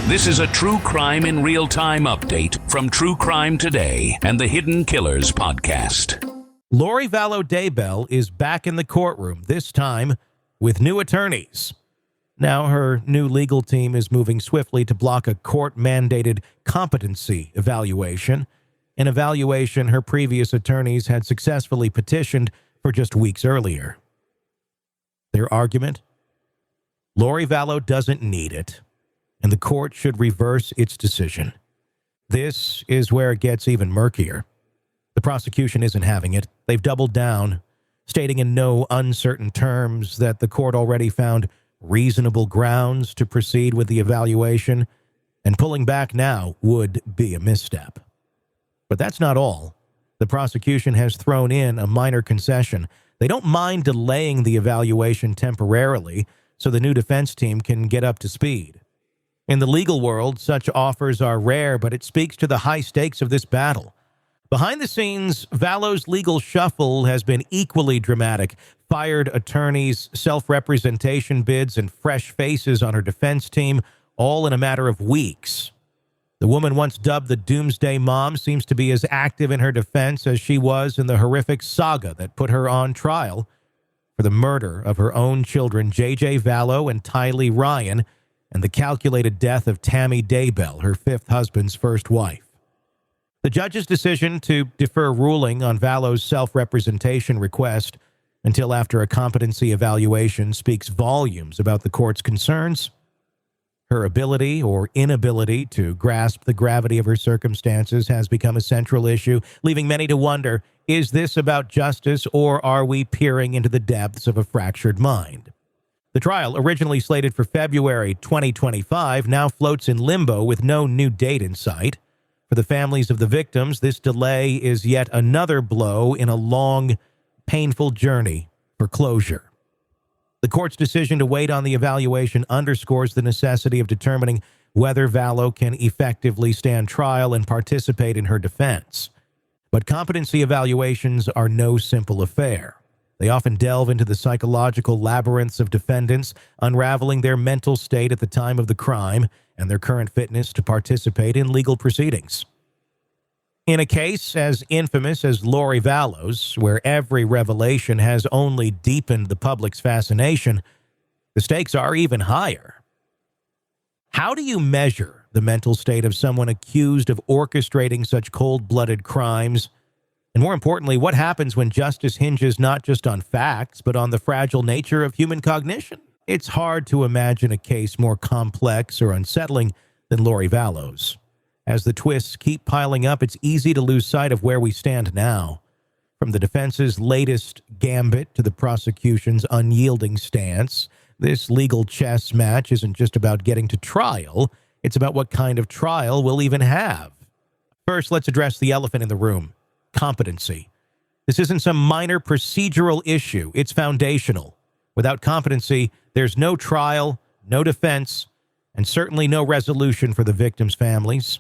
This is a True Crime in Real Time update from True Crime Today and the Hidden Killers podcast. Lori Vallow Daybell is back in the courtroom, this time with new attorneys. Now her new legal team is moving swiftly to block a court-mandated competency evaluation, an evaluation her previous attorneys had successfully petitioned for just weeks earlier. Their argument? Lori Vallow doesn't need it, and the court should reverse its decision. This is where it gets even murkier. The prosecution isn't having it. They've doubled down, stating in no uncertain terms that the court already found reasonable grounds to proceed with the evaluation, and pulling back now would be a misstep. But that's not all. The prosecution has thrown in a minor concession. They don't mind delaying the evaluation temporarily so the new defense team can get up to speed. In the legal world, such offers are rare, but it speaks to the high stakes of this battle. Behind the scenes, Vallow's legal shuffle has been equally dramatic. Fired attorneys, self-representation bids, and fresh faces on her defense team, all in a matter of weeks. The woman once dubbed the Doomsday Mom seems to be as active in her defense as she was in the horrific saga that put her on trial for the murder of her own children, J.J. Vallow and Tylee Ryan, and the calculated death of Tammy Daybell, her fifth husband's first wife. The judge's decision to defer ruling on Vallow's self-representation request until after a competency evaluation speaks volumes about the court's concerns. Her ability or inability to grasp the gravity of her circumstances has become a central issue, leaving many to wonder, is this about justice or are we peering into the depths of a fractured mind? The trial, originally slated for February 2025, now floats in limbo with no new date in sight. For the families of the victims, this delay is yet another blow in a long, painful journey for closure. The court's decision to wait on the evaluation underscores the necessity of determining whether Vallow can effectively stand trial and participate in her defense. But competency evaluations are no simple affair. They often delve into the psychological labyrinths of defendants, unraveling their mental state at the time of the crime and their current fitness to participate in legal proceedings. In a case as infamous as Lori Vallow's, where every revelation has only deepened the public's fascination, the stakes are even higher. How do you measure the mental state of someone accused of orchestrating such cold-blooded crimes? And more importantly, what happens when justice hinges not just on facts, but on the fragile nature of human cognition? It's hard to imagine a case more complex or unsettling than Lori Vallow's. As the twists keep piling up, it's easy to lose sight of where we stand now. From the defense's latest gambit to the prosecution's unyielding stance, this legal chess match isn't just about getting to trial, it's about what kind of trial we'll even have. First, let's address the elephant in the room. Competency. This isn't some minor procedural issue. It's foundational. Without competency, there's no trial, no defense, and certainly no resolution for the victims' families.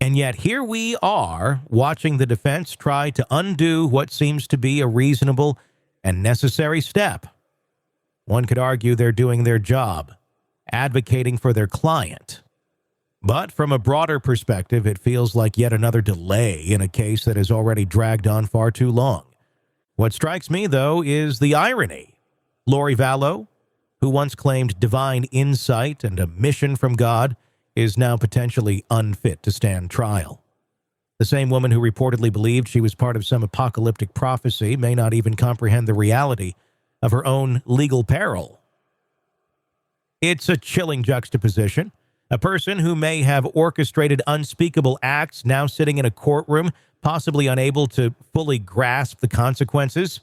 And yet here we are, watching the defense try to undo what seems to be a reasonable and necessary step. One could argue they're doing their job, advocating for their client. But from a broader perspective, it feels like yet another delay in a case that has already dragged on far too long. What strikes me, though, is the irony. Lori Vallow, who once claimed divine insight and a mission from God, is now potentially unfit to stand trial. The same woman who reportedly believed she was part of some apocalyptic prophecy may not even comprehend the reality of her own legal peril. It's a chilling juxtaposition. A person who may have orchestrated unspeakable acts now sitting in a courtroom, possibly unable to fully grasp the consequences.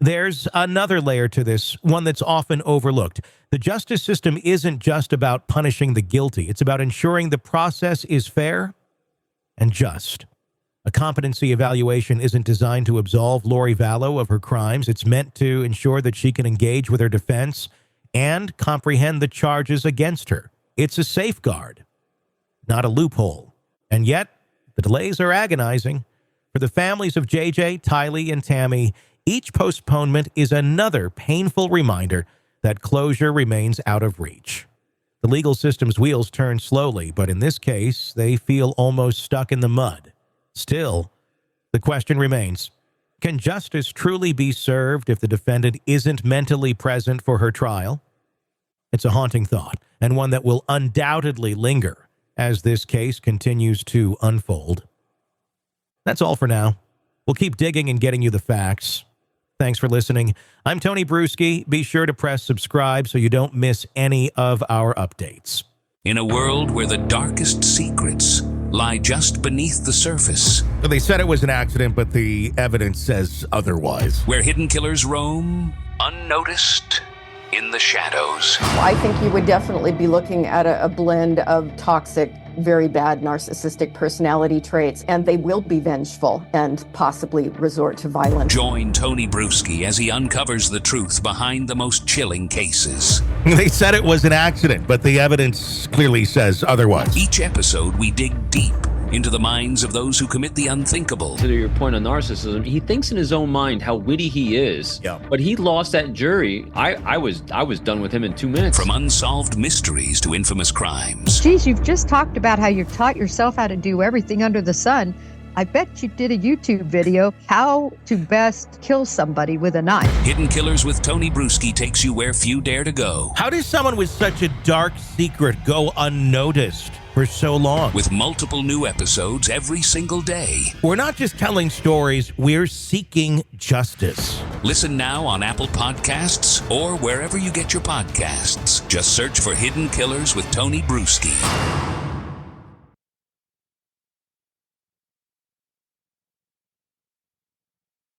There's another layer to this, one that's often overlooked. The justice system isn't just about punishing the guilty. It's about ensuring the process is fair and just. A competency evaluation isn't designed to absolve Lori Vallow of her crimes. It's meant to ensure that she can engage with her defense and comprehend the charges against her. It's a safeguard, not a loophole. And yet, the delays are agonizing. For the families of JJ, Tylee, and Tammy, each postponement is another painful reminder that closure remains out of reach. The legal system's wheels turn slowly, but in this case, they feel almost stuck in the mud. Still, the question remains, can justice truly be served if the defendant isn't mentally present for her trial? It's a haunting thought, and one that will undoubtedly linger as this case continues to unfold. That's all for now. We'll keep digging and getting you the facts. Thanks for listening. I'm Tony Brueski. Be sure to press subscribe so you don't miss any of our updates. In a world where the darkest secrets lie just beneath the surface, They said it was an accident, but the evidence says otherwise. where hidden killers roam unnoticed in the shadows. I think you would definitely be looking at a blend of toxic, very bad narcissistic personality traits, and they will be vengeful and possibly resort to violence. Join Tony Brueski as he uncovers the truth behind the most chilling cases. They said it was an accident, but the evidence clearly says otherwise. Each episode, we dig deep into the minds of those who commit the unthinkable. To your point on narcissism, he thinks in his own mind how witty he is. Yeah. But he lost that jury. I was done with him in 2 minutes. From unsolved mysteries to infamous crimes. Geez, you've just talked about how you've taught yourself how to do everything under the sun. I bet you did a YouTube video, how to best kill somebody with a knife. Hidden Killers with Tony Brueski takes you where few dare to go. How does someone with such a dark secret go unnoticed for so long? With multiple new episodes every single day. We're not just telling stories, we're seeking justice. Listen now on Apple Podcasts or wherever you get your podcasts. Just search for Hidden Killers with Tony Brueski.